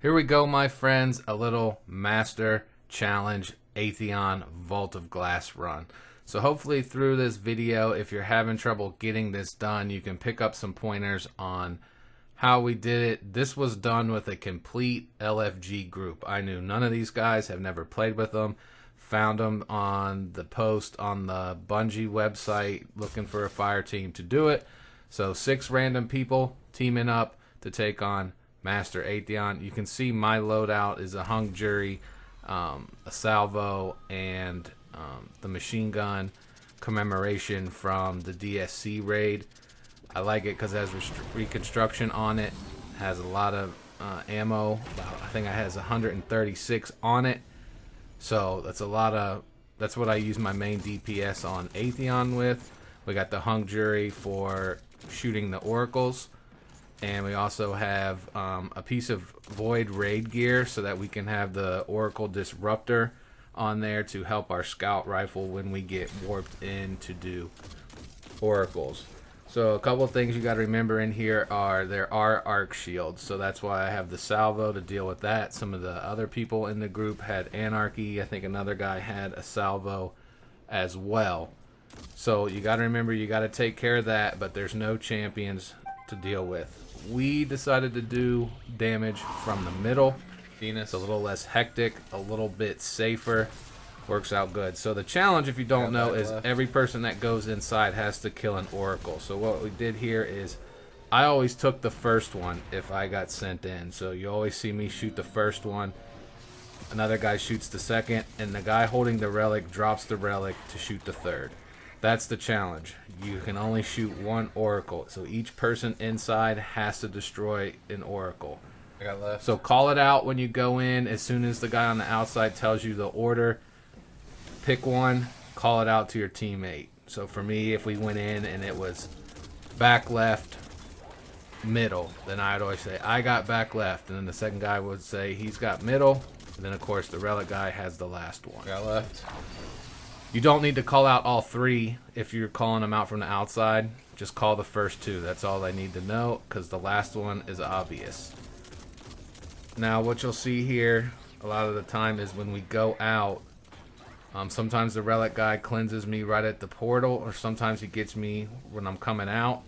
Here we go, my friends, a little Master Challenge Atheon Vault of Glass run. So hopefully through this video, if you're having trouble getting this done, you can pick up some pointers on how we did it. This was done with a complete LFG group. I knew none of these guys, have never played with them. Found them on the post on the Bungie website looking for a fire team to do it. So 6 random people teaming up to take on Master Atheon. You can see my loadout is a hung jury, a salvo, and the machine gun commemoration from the DSC raid. I like it because it has reconstruction on it. Has a lot of ammo. I think it has 136 on it. So that's a lot of. That's what I use my main DPS on Atheon with. We got the hung jury for shooting the oracles. And we also have a piece of void raid gear so that we can have the Oracle Disruptor on there to help our scout rifle when we get warped in to do oracles. So a couple of things you got to remember in here are there are arc shields, so that's why I have the salvo to deal with that. Some of the other people in the group had anarchy. I think another guy had a salvo as well. So you got to remember you got to take care of that, but there's no champions to deal with. We decided to do damage from the middle. It's a little less hectic, a little bit safer. Works out good. So the challenge, if you don't know, is every person that goes inside has to kill an oracle. So what we did here is I always took the first one if I got sent in. So you always see me shoot the first one. Another guy shoots the second, and the guy holding the relic drops the relic to shoot the third. That's the challenge. You can only shoot one oracle, so each person inside has to destroy an oracle. I got left. So call it out when you go in. As soon as the guy on the outside tells you the order, pick one, call it out to your teammate. So for me, if we went in and it was back left, middle, then I'd always say, I got back left. And then the second guy would say, he's got middle. And then, of course, the relic guy has the last one. I got left. You don't need to call out all 3 if you're calling them out from the outside. Just call the first 2. That's all I need to know, because the last one is obvious. Now, what you'll see here a lot of the time is when we go out, sometimes the relic guy cleanses me right at the portal, or sometimes he gets me when I'm coming out,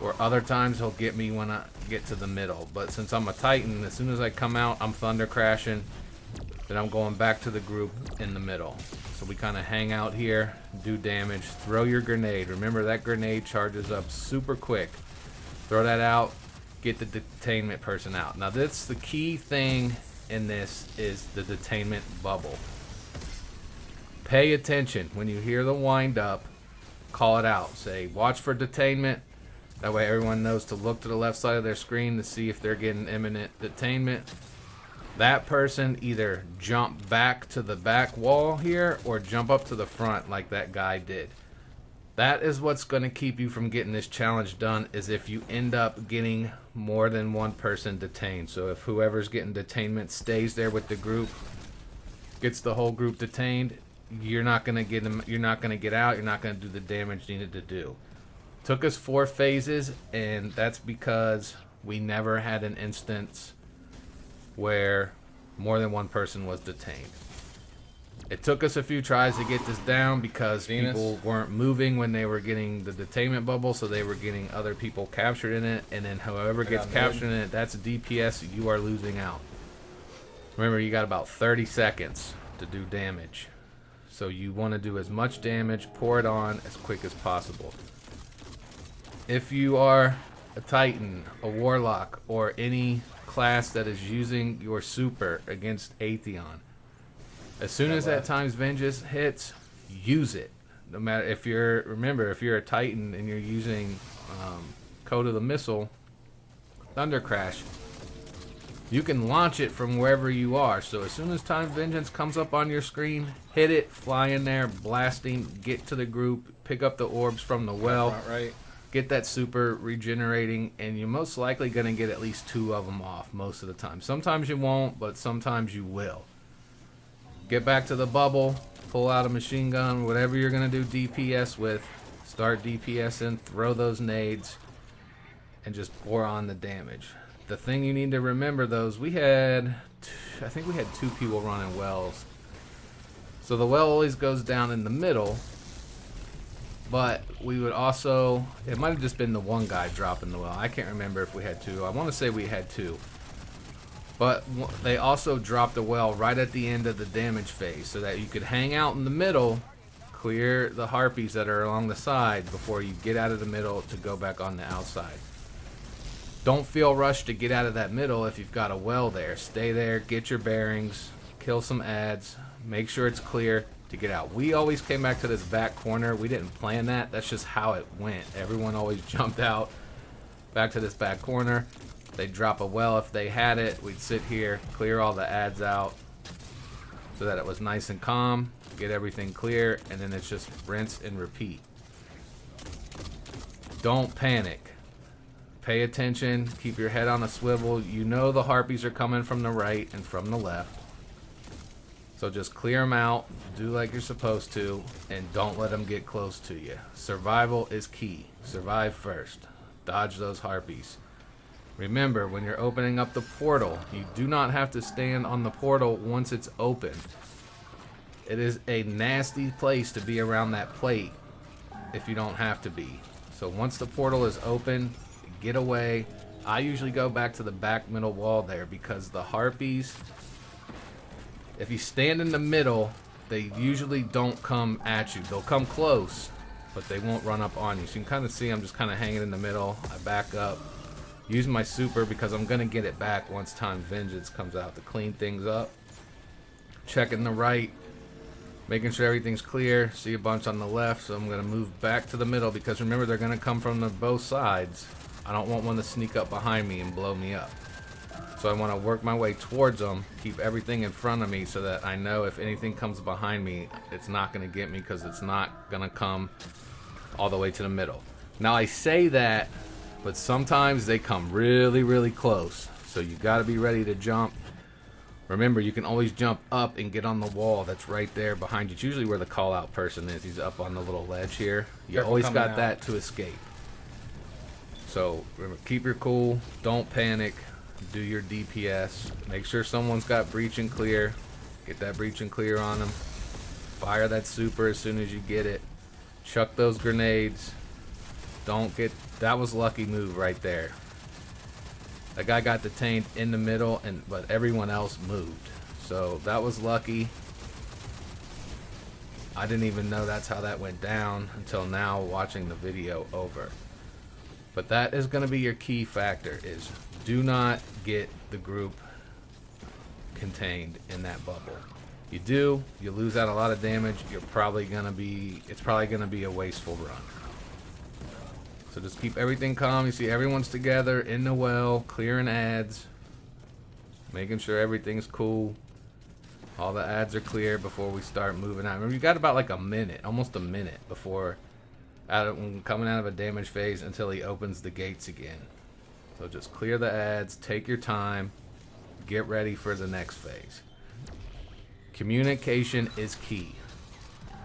or other times he'll get me when I get to the middle. But since I'm a Titan, as soon as I come out, I'm thunder crashing. Then I'm going back to the group in the middle. So we kind of hang out here, do damage, throw your grenade. Remember that grenade charges up super quick. Throw that out, get the detainment person out. Now that's the key thing in this is the detainment bubble. Pay attention. When you hear the wind up, call it out. Say, watch for detainment. That way everyone knows to look to the left side of their screen to see if they're getting imminent detainment. That person either jump back to the back wall here or jump up to the front like that guy did. That is what's going to keep you from getting this challenge done, is if you end up getting more than one person detained. So if whoever's getting detainment stays there with the group, gets the whole group detained, you're not going to get them, you're not going to get out, you're not going to do the damage needed to do. Took us 4 phases, and that's because we never had an instance where more than one person was detained. It took us a few tries to get this down because people weren't moving when they were getting the detainment bubble, so they were getting other people captured in it, and then whoever gets captured in it, that's a DPS, you are losing out. Remember, you got about 30 seconds to do damage. So you want to do as much damage, pour it on as quick as possible. If you are a Titan, a Warlock, or any class that is using your super against Atheon, as soon as that times vengeance hits, use it. No matter if you're, remember, if you're a Titan and you're using Code of the Missile, Thunder Crash, you can launch it from wherever you are. So as soon as times vengeance comes up on your screen, hit it, fly in there, blasting, get to the group, pick up the orbs from the well. Right. Get that super regenerating, and you're most likely going to get at least 2 of them off most of the time. Sometimes you won't, but sometimes you will. Get back to the bubble, pull out a machine gun, whatever you're going to do DPS with. Start DPSing, throw those nades, and just pour on the damage. the thing you need to remember though is I think we had 2 people running wells. So the well always goes down in the middle, but we would also, it might have just been the one guy dropping the well. I can't remember if we had 2. I want to say we had 2. But they also dropped the well right at the end of the damage phase so that you could hang out in the middle, clear the harpies that are along the side before you get out of the middle to go back on the outside. Don't feel rushed to get out of that middle if you've got a well there. Stay there, get your bearings, kill some ads, make sure it's clear to get out. We always came back to this back corner. We didn't plan that. That's just how it went. Everyone always jumped out back to this back corner. They'd drop a well if they had it. We'd sit here, clear all the ads out so that it was nice and calm, get everything clear, and then it's just rinse and repeat. Don't panic. Pay attention, keep your head on a swivel. You know the harpies are coming from the right and from the left. So just clear them out, do like you're supposed to, and don't let them get close to you. Survival is key. Survive first. Dodge those harpies. Remember, when you're opening up the portal, you do not have to stand on the portal once it's open. It is a nasty place to be around that plate if you don't have to be. So once the portal is open, get away. I usually go back to the back middle wall there because the harpies, if you stand in the middle, they usually don't come at you. They'll come close, but they won't run up on you. So you can kind of see I'm just kind of hanging in the middle. I back up, use my super because I'm going to get it back once Time Vengeance comes out to clean things up. Checking the right, making sure everything's clear. See a bunch on the left, so I'm going to move back to the middle because remember they're going to come from both sides. I don't want one to sneak up behind me and blow me up. So I want to work my way towards them, keep everything in front of me so that I know if anything comes behind me, it's not going to get me because it's not going to come all the way to the middle. Now I say that, but sometimes they come really, really close. So you got to be ready to jump. Remember, you can always jump up and get on the wall that's right there behind you. It's usually where the call-out person is. He's up on the little ledge here. You always got that to escape. So remember, keep your cool. Don't panic. Do your DPS. Make sure someone's got breach and clear. Get that breach and clear on them. Fire that super as soon as you get it. Chuck those grenades. Don't get... That was lucky move right there. That guy got detained in the middle, but everyone else moved. So that was lucky. I didn't even know that's how that went down until now watching the video over. But that is going to be your key factor, is do not get the group contained in that bubble. You do, you lose out a lot of damage. It's probably going to be a wasteful run. So just keep everything calm. You see everyone's together in the well, clearing ads, making sure everything's cool. All the ads are clear before we start moving out. Remember, you got about like a minute, almost a minute before coming out of a damage phase until he opens the gates again. So just clear the ads, take your time, get ready for the next phase. Communication is key.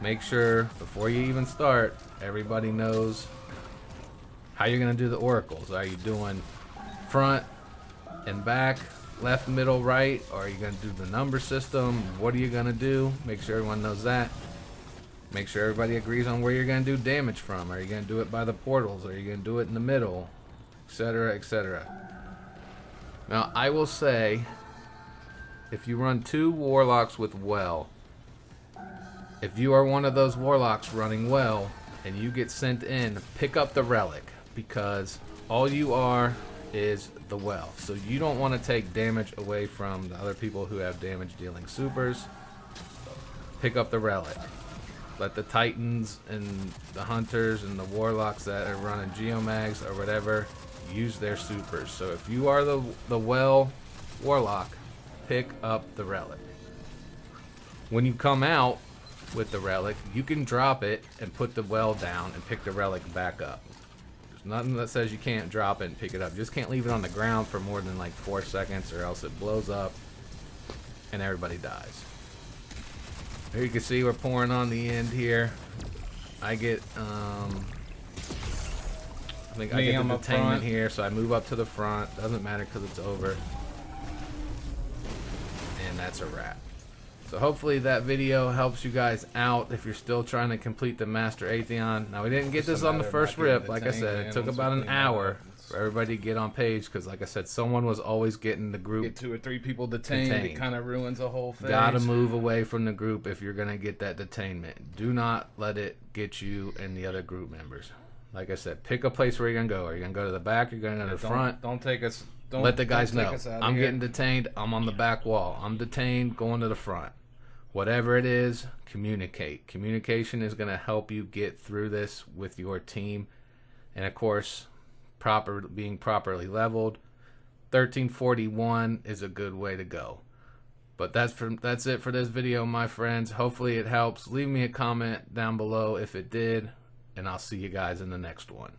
Make sure before you even start, everybody knows how you're going to do the oracles. Are you doing front and back, left, middle, right? Or are you going to do the number system? What are you going to do? Make sure everyone knows that. Make sure everybody agrees on where you're going to do damage from. Are you going to do it by the portals? Are you going to do it in the middle? Etc., etc. Now, I will say, if you run 2 warlocks with well, if you are one of those warlocks running well and you get sent in, pick up the relic, because all you are is the well. So you don't want to take damage away from the other people who have damage dealing supers. Pick up the relic. Let the titans and the hunters and the warlocks that are running geomags or whatever use their supers. So if you are the well warlock, pick up the relic. When you come out with the relic, you can drop it and put the well down and pick the relic back up. There's nothing that says you can't drop it and pick it up. You just can't leave it on the ground for more than like 4 seconds, or else it blows up and everybody dies. Here you can see we're pouring on the end here. I get I think I get the detainment here, so I move up to the front. Doesn't matter because it's over. And that's a wrap. So hopefully that video helps you guys out if you're still trying to complete the Master Atheon. Now we didn't get this on the first rip, like I said. It took about an hour for everybody to get on page because, like I said, someone was always getting the group. Get 2 or 3 people detained. It kind of ruins the whole thing. Gotta move away from the group if you're gonna get that detainment. Do not let it get you and the other group members. Like I said, pick a place where you're gonna go. Are you gonna go to the back? Are you gonna go to the front? Don't take us. Don't let the guys know. I'm getting detained. I'm on the back wall. I'm detained. Going to the front. Whatever it is, communicate. Communication is going to help you get through this with your team. And of course, being properly leveled. 1341 is a good way to go. But that's it for this video, my friends. Hopefully it helps. Leave me a comment down below if it did. And I'll see you guys in the next one.